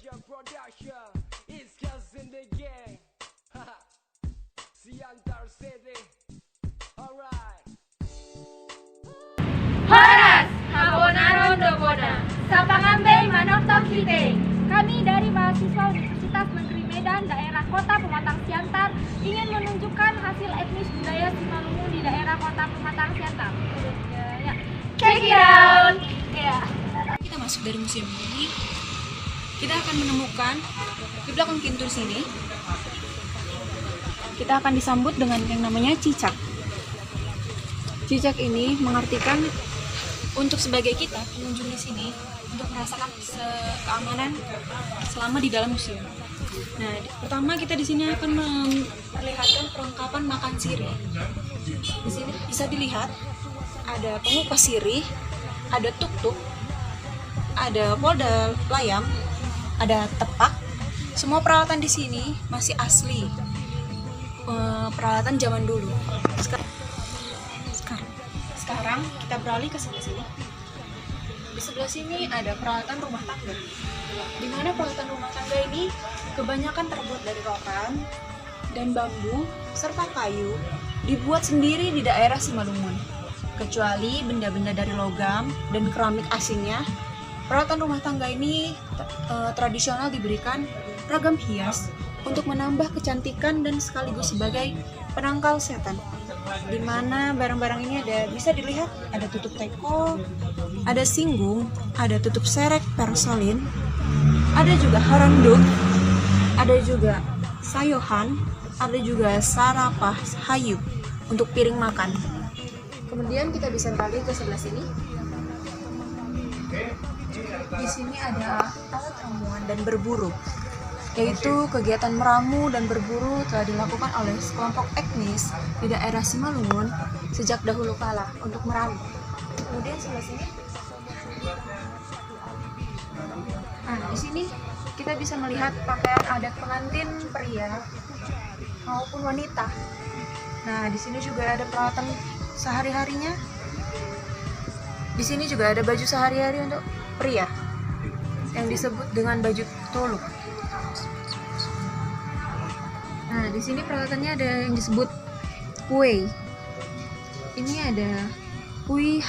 Horas, Habonaron Dobona, Sapangambe Manokto Kite. Kami dari mahasiswa Universitas Negeri Medan, daerah Kota Pematang Siantar, ingin menunjukkan hasil etnis budaya Simalungun di daerah Kota Pematang Siantar. Ya. Check it out. Ya. Kita masuk dari museum ini, kita akan menemukan di belakang pintu sini, kita akan disambut dengan yang namanya cicak. Cicak ini mengartikan untuk sebagai kita pengunjung di sini untuk merasakan keamanan selama di dalam museum. Nah, pertama kita di sini akan memperlihatkan perlengkapan makan sirih. Di sini bisa dilihat ada pengupas sirih, ada tuk-tuk, ada polda layam, ada tepak. Semua peralatan di sini masih asli, peralatan zaman dulu. Sekarang kita beralih ke sebelah sini. Di sebelah sini ada peralatan rumah tangga, di mana peralatan rumah tangga ini kebanyakan terbuat dari rotan dan bambu serta kayu, dibuat sendiri di daerah Simalungun. Kecuali benda-benda dari logam dan keramik asingnya, peralatan rumah tangga ini tradisional diberikan ragam hias untuk menambah kecantikan dan sekaligus sebagai penangkal setan. Di mana barang-barang ini bisa dilihat ada tutup teko, ada singgung, ada tutup serek persolin, ada juga haranduk, ada juga sayohan, ada juga sarapah hayu untuk piring makan. Kemudian kita bisa beralih ke sebelah sini. Di sini ada alat ramuan dan berburu, yaitu kegiatan meramu dan berburu telah dilakukan oleh sekelompok etnis di daerah Simalungun sejak dahulu kala untuk meramu. Kemudian sebelah sini, di sini kita bisa melihat pakaian adat pengantin pria maupun wanita. Nah, di sini juga ada peralatan sehari-harinya. Di sini juga ada baju sehari-hari untuk pria yang disebut dengan baju toluk. Nah, di sini peralatannya ada yang disebut kue. Ini ada kue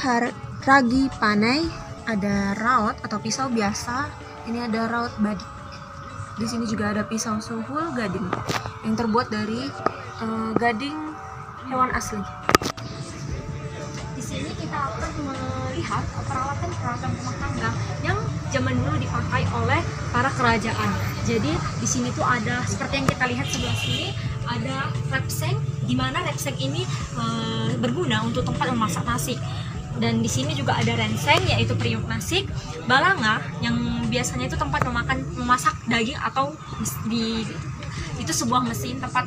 ragi panai, ada raut atau pisau biasa. Ini ada raut badik. Di sini juga ada pisau suhul gading yang terbuat dari gading hewan asli. Di sini kita akan melihat peralatan rumah tangga yang zaman dulu dipakai oleh para kerajaan. Jadi di sini tuh ada seperti yang kita lihat sebelah sini, ada repseng, di mana repseng ini berguna untuk tempat memasak nasi. Dan di sini juga ada renseng, yaitu periuk nasi, balanga yang biasanya itu tempat memasak daging, atau itu sebuah mesin tempat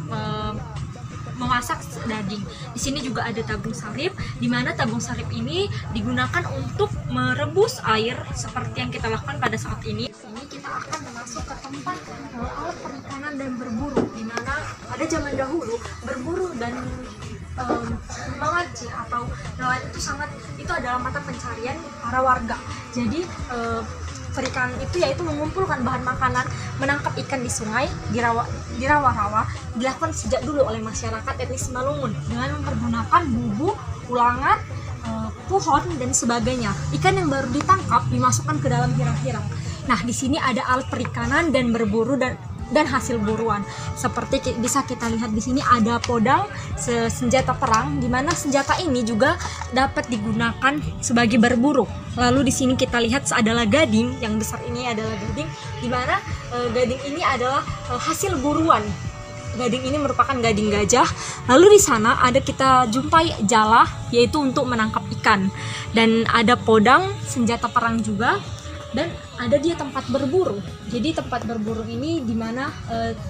memasak daging. Di sini juga ada tabung sarip, di mana tabung sarip ini digunakan untuk merebus air seperti yang kita lakukan pada saat ini. Ini kita akan masuk ke tempat alat perikanan dan berburu, di mana pada zaman dahulu berburu dan memancing atau nelayan itu adalah mata pencarian para warga. Jadi perikanan itu yaitu mengumpulkan bahan makanan, menangkap ikan di sungai, di rawa-rawa, dilakukan sejak dulu oleh masyarakat etnis Simalungun dengan mempergunakan bubu, ulangan, pohon dan sebagainya. Ikan yang baru ditangkap dimasukkan ke dalam hirang-hirang. Nah, di sini ada alat perikanan dan berburu dan hasil buruan. Seperti bisa kita lihat di sini ada podang, senjata perang, di mana senjata ini juga dapat digunakan sebagai berburu. Lalu di sini kita lihat adalah gading, yang besar ini adalah gading, di mana gading ini adalah hasil buruan. Gading ini merupakan gading gajah. Lalu di sana kita jumpai jala, yaitu untuk menangkap ikan, dan ada podang, senjata perang juga. Dan ada dia tempat berburu. Jadi tempat berburu ini dimana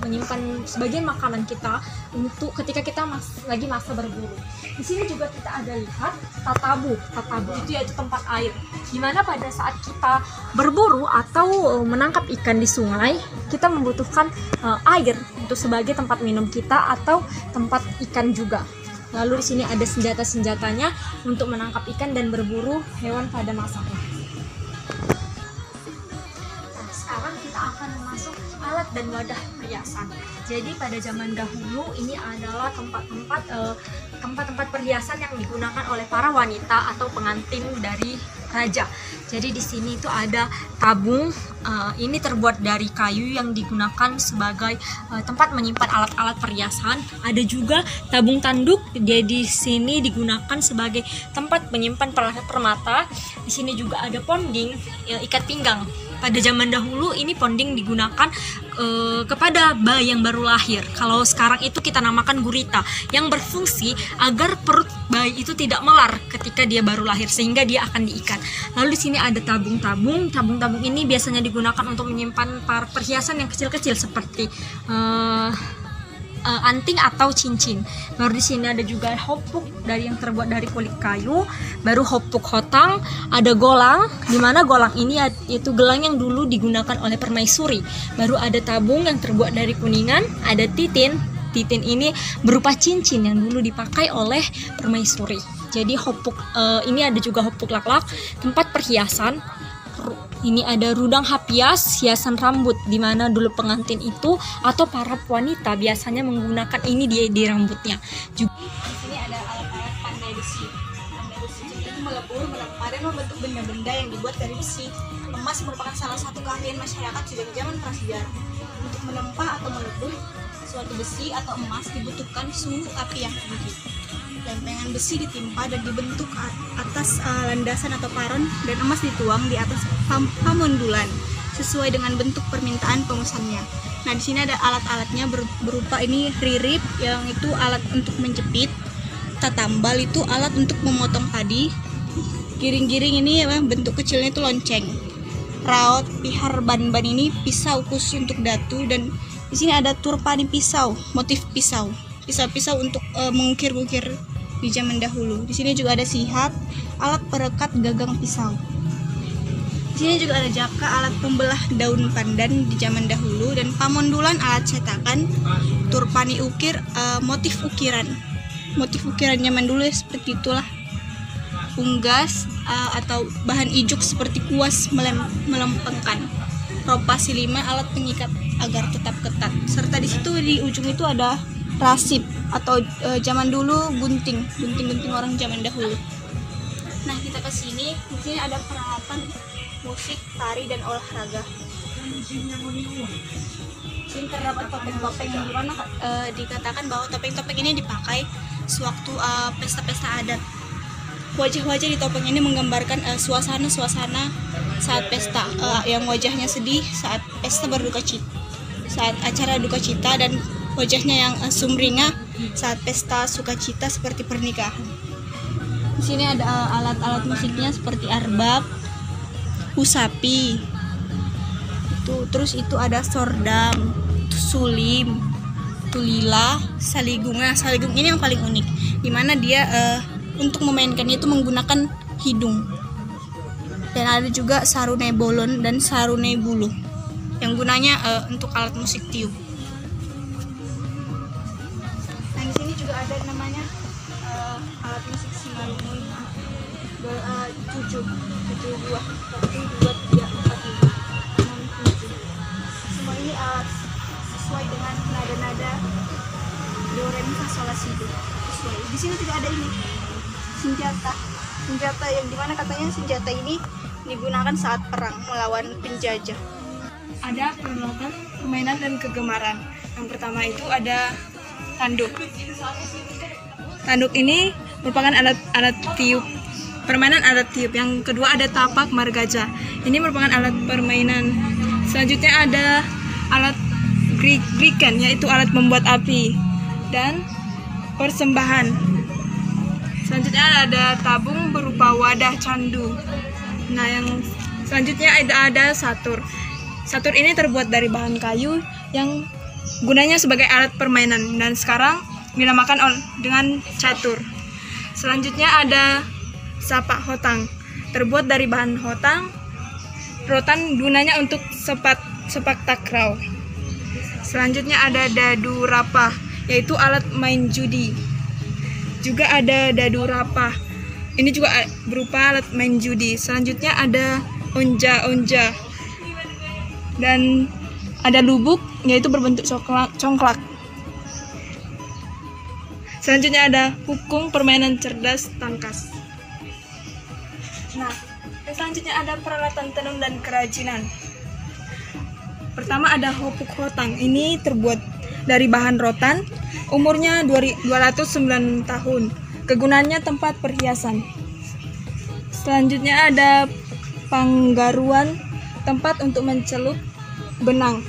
menyimpan sebagian makanan kita untuk ketika kita lagi masa berburu. Di sini juga kita ada lihat tatabu. Tatabu itu yaitu tempat air. Dimana pada saat kita berburu atau menangkap ikan di sungai, kita membutuhkan air untuk sebagai tempat minum kita atau tempat ikan juga. Lalu di sini ada senjata-senjatanya untuk menangkap ikan dan berburu hewan pada masanya. Sekarang kita akan masuk alat dan wadah perhiasan. Jadi pada zaman dahulu ini adalah tempat-tempat perhiasan yang digunakan oleh para wanita atau pengantin dari raja. Jadi di sini itu ada tabung, ini terbuat dari kayu yang digunakan sebagai tempat menyimpan alat-alat perhiasan. Ada juga tabung tanduk, jadi di sini digunakan sebagai tempat menyimpan permata. Di sini juga ada ponding, ikat pinggang. Pada zaman dahulu ini ponding digunakan kepada bayi yang baru lahir. Kalau sekarang itu kita namakan gurita, yang berfungsi agar perut bayi itu tidak melar ketika dia baru lahir, sehingga dia akan diikat. Lalu di sini ada tabung-tabung. Tabung-tabung ini biasanya digunakan untuk menyimpan perhiasan yang kecil-kecil seperti anting atau cincin. Baru di sini ada juga hopuk yang terbuat dari kulit kayu. Baru hopuk hotang, ada golang, di mana golang ini itu gelang yang dulu digunakan oleh permaisuri. Baru ada tabung yang terbuat dari kuningan, ada titin. Titin ini berupa cincin yang dulu dipakai oleh permaisuri. Jadi hopuk ini ada juga hopuk lak-lak, tempat perhiasan. Ini ada rudang hapias, hiasan rambut, di mana dulu pengantin itu atau para wanita biasanya menggunakan ini di rambutnya. Juga di sini ada alat-alat pandai besi. Pandai besi itu melebur, menempa dan membentuk benda-benda yang dibuat dari besi. Emas merupakan salah satu keahlian masyarakat sejak zaman prasejarah. Untuk menempa atau melebur suatu besi atau emas dibutuhkan suhu api yang tinggi. Lempengan besi ditimpa dan dibentuk atas landasan atau paron, dan emas dituang di atas pamundulan sesuai dengan bentuk permintaan pemesannya. Nah, di sini ada alat-alatnya berupa ini ririp yang itu alat untuk menjepit, tatambal itu alat untuk memotong padi, giring-giring ini bentuk kecilnya itu lonceng, raot, pihar, ban-ban ini pisau khusus untuk datu, dan di sini ada turpani pisau, motif pisau. Pisau-pisau untuk mengukir-ukir di zaman dahulu. Di sini juga ada sihat, alat perekat gagang pisau. Di sini juga ada jaka, alat pembelah daun pandan di zaman dahulu, dan pamondulan, alat cetakan, turpani ukir, motif ukiran. Motif ukiran zaman dulu ya, seperti itulah. Unggas atau bahan ijuk seperti kuas melempengkan. Ropa silima, alat pengikat agar tetap ketat. Serta di situ di ujung itu ada rasip atau zaman dulu gunting orang zaman dahulu. Nah, kita ke sini. Di sini ada peralatan musik, tari, dan olahraga. Di sini terdapat topeng-topeng yang dimana dikatakan bahwa topeng-topeng ini dipakai sewaktu pesta-pesta adat. Wajah-wajah di topeng ini menggambarkan suasana-suasana saat pesta, yang wajahnya sedih saat pesta berduka cita, saat acara duka cita, dan wajahnya yang sumringah saat pesta sukacita seperti pernikahan. Di sini ada alat-alat musiknya seperti arbab, usapi. Terus itu ada sordam, sulim, tulila, saligung. Nah, saligung ini yang paling unik, dimana dia untuk memainkannya itu menggunakan hidung. Dan ada juga sarune bolon dan sarune buluh yang gunanya untuk alat musik tiup. Nah, di sini juga ada namanya alat musik Simalungun, 7 buah, 1, 2, 3, 4, 5, 6, 7. Semua ini sesuai dengan nada-nada do re mi fa sol la si do. Sesuai. Di sini juga ada ini senjata yang dimana katanya senjata ini digunakan saat perang melawan penjajah. Ada peralatan permainan dan kegemaran. Yang pertama itu ada tanduk. Tanduk ini merupakan alat tiup, permainan alat tiup. Yang kedua ada tapak margaja. Ini merupakan alat permainan. Selanjutnya ada alat griken, yaitu alat membuat api, dan persembahan. Selanjutnya ada tabung berupa wadah candu. Nah, yang selanjutnya ada satur. Satur ini terbuat dari bahan kayu yang gunanya sebagai alat permainan dan sekarang dinamakan dengan catur. Selanjutnya ada sapak hotang, terbuat dari bahan rotan gunanya untuk sepak takraw. Selanjutnya ada dadu rapah, yaitu alat main judi. Juga ada dadu rapah, ini juga berupa alat main judi. Selanjutnya ada onja-onja, dan Ada lubuk, yaitu berbentuk congklak. Selanjutnya ada hukung, permainan cerdas tangkas. Nah, selanjutnya ada peralatan tenun dan kerajinan. Pertama ada hopuk hotang. Ini terbuat dari bahan rotan, umurnya 209 tahun. Kegunaannya tempat perhiasan. Selanjutnya ada panggaruan, tempat untuk mencelup benang.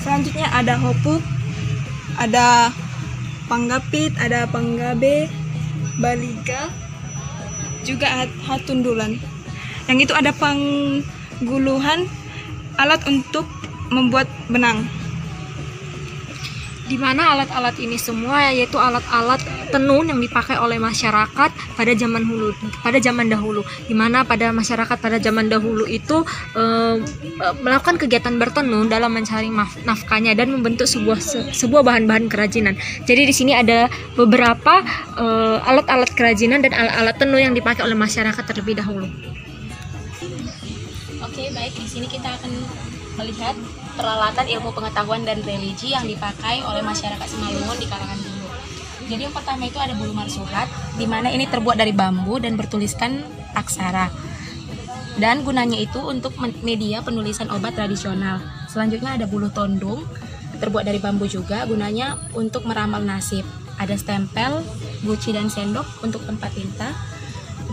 Selanjutnya ada hopuk, ada panggapit, ada panggabe, baliga, juga hatundulan. Yang itu ada pangguluhan, alat untuk membuat benang. Di mana alat-alat ini semua yaitu alat-alat tenun yang dipakai oleh masyarakat pada zaman dahulu. Di mana pada masyarakat pada zaman dahulu itu melakukan kegiatan bertenun dalam mencari nafkahnya dan membentuk sebuah bahan-bahan kerajinan. Jadi di sini ada beberapa alat-alat kerajinan dan alat-alat tenun yang dipakai oleh masyarakat terlebih dahulu. Oke, baik. Di sini kita akan melihat peralatan ilmu pengetahuan dan religi yang dipakai oleh masyarakat Simalungun di kalangan dulu. Jadi yang pertama itu ada bulu marsuhat, di mana ini terbuat dari bambu dan bertuliskan aksara. Dan gunanya itu untuk media penulisan obat tradisional. Selanjutnya ada bulu tondung, terbuat dari bambu juga, gunanya untuk meramal nasib. Ada stempel, guci dan sendok untuk tempat tinta.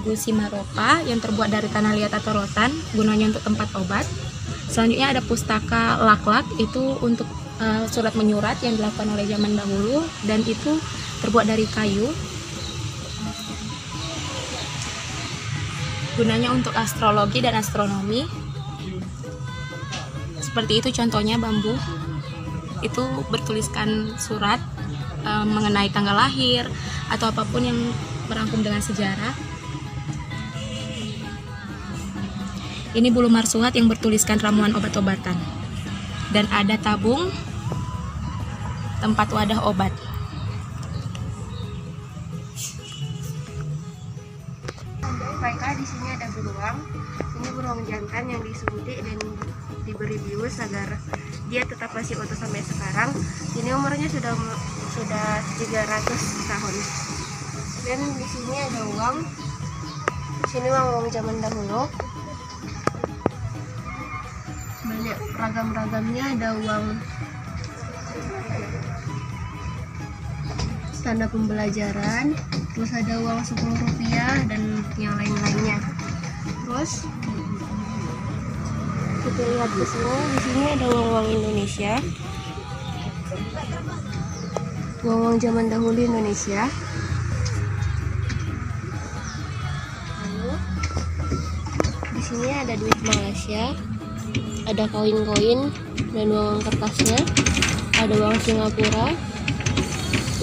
Gusi maropa yang terbuat dari tanah liat atau rotan, gunanya untuk tempat obat. Selanjutnya ada pustaka laklak, itu untuk surat menyurat yang dilakukan oleh zaman dahulu dan itu terbuat dari kayu. Gunanya untuk astrologi dan astronomi. Seperti itu contohnya bambu. Itu bertuliskan surat mengenai tanggal lahir atau apapun yang merangkum dengan sejarah. Ini bulu marsuhat yang bertuliskan ramuan obat-obatan. Dan ada tabung, tempat wadah obat. Baiklah, di sini ada beruang. Ini beruang jantan yang disuguti dan diberi bius agar dia tetap masih utuh sampai sekarang. Ini umurnya sudah 300 tahun. Dan di sini ada uang. Di sini uang zaman dahulu. Banyak ragam-ragamnya, ada uang tanda pembelajaran, terus ada uang 10 rupiah dan yang lain-lainnya. Terus kita lihat di sini ada uang-uang Indonesia, uang-uang zaman dahulu Indonesia. Lalu di sini ada duit Malaysia, ada koin-koin dan uang kertasnya, ada uang Singapura,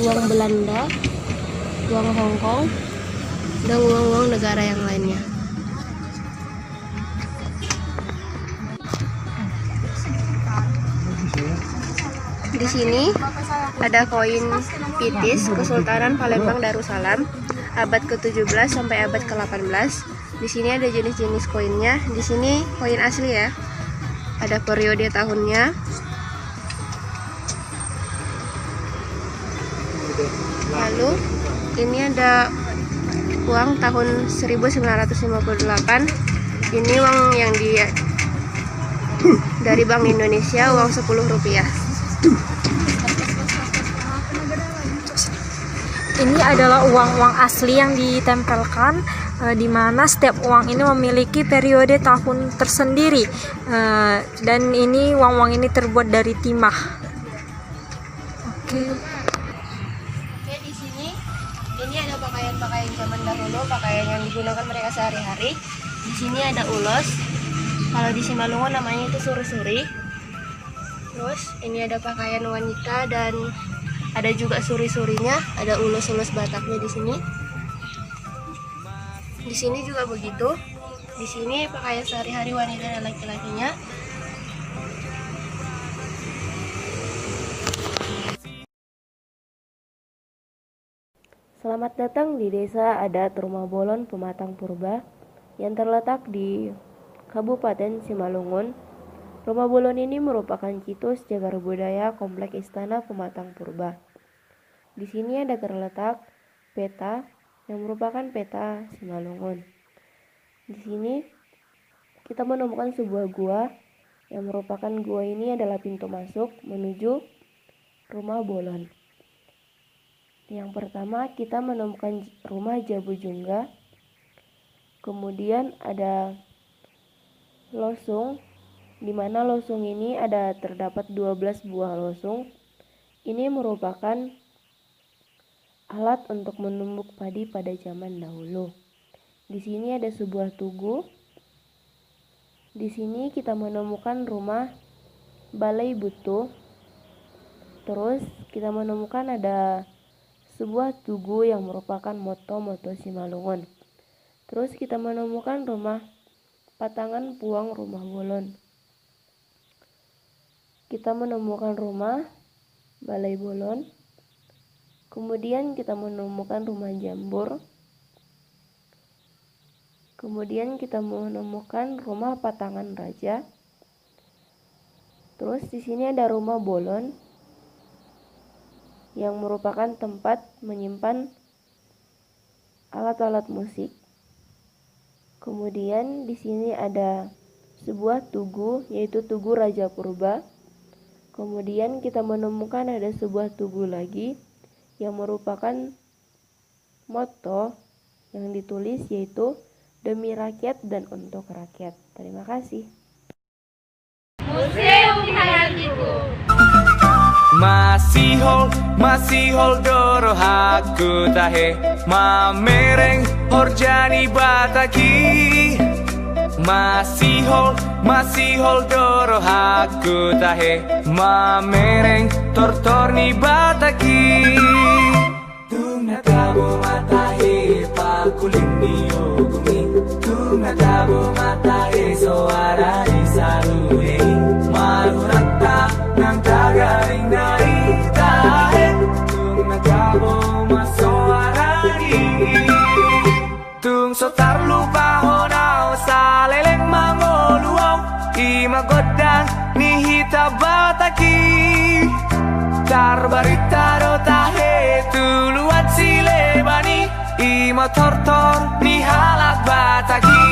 uang Belanda, uang Hong Kong, dan uang-uang negara yang lainnya. Di sini ada koin Pitis Kesultanan Palembang Darussalam abad ke-17 sampai abad ke-18. Di sini ada jenis-jenis koinnya. Di sini koin asli ya. Ada periode tahunnya. Lalu ini ada uang tahun 1958. Ini uang yang dari Bank Indonesia, uang 10 rupiah. Ini adalah uang-uang asli yang ditempelkan, di mana setiap uang ini memiliki periode tahun tersendiri, dan ini uang-uang ini terbuat dari timah. Oke, di sini ini ada pakaian-pakaian zaman dahulu, pakaian yang digunakan mereka sehari-hari. Di sini ada ulos. Kalau di Simalungun namanya itu suri-suri. Terus ini ada pakaian wanita dan ada juga suri-surinya, ada ulus-ulus Bataknya di sini. Di sini juga begitu. Di sini pakaian sehari-hari wanita dan laki-lakinya. Selamat datang di Desa Adat Rumah Bolon Pematang Purba yang terletak di Kabupaten Simalungun. Rumah Bolon ini merupakan situs cagar budaya Komplek Istana Pematang Purba. Di sini ada terletak peta yang merupakan peta Simalungun. Di sini kita menemukan sebuah gua yang merupakan gua ini adalah pintu masuk menuju Rumah Bolon. Yang pertama kita menemukan rumah Jabu Jungga. Kemudian ada losung, di mana losung ini terdapat 12 buah losung. Ini merupakan alat untuk menumbuk padi pada zaman dahulu. Di sini ada sebuah tugu. Di sini kita menemukan rumah Balai Butuh. Terus kita menemukan ada sebuah tugu yang merupakan moto Simalungun. Terus kita menemukan rumah Patangan Puang Rumah Bolon. Kita menemukan rumah Balai Bolon. Kemudian kita menemukan rumah Jambur. Kemudian kita menemukan rumah Patangan Raja. Terus di sini ada rumah Bolon yang merupakan tempat menyimpan alat-alat musik. Kemudian di sini ada sebuah tugu, yaitu Tugu Raja Purba. Kemudian kita menemukan ada sebuah tugu lagi yang merupakan moto yang ditulis, yaitu demi rakyat dan untuk rakyat. Terima kasih. Museum Hayatiku. Masih hol doro haku tahe mamereng horjani bataki. Masih hol doro haku tahe mamereng tortorni bataki. Tung natabo matahe pakulini ogumi. Tung natabo matahe soara di salue. Marurata nang tagaring dari tahe. Tung natabo masoarani. Tung sotar lupa honau saleleng mangoluau. Ima godang ni hita bataki. Tarbarita do tahe tuluat silebani. Ima tortor ni halak bataki.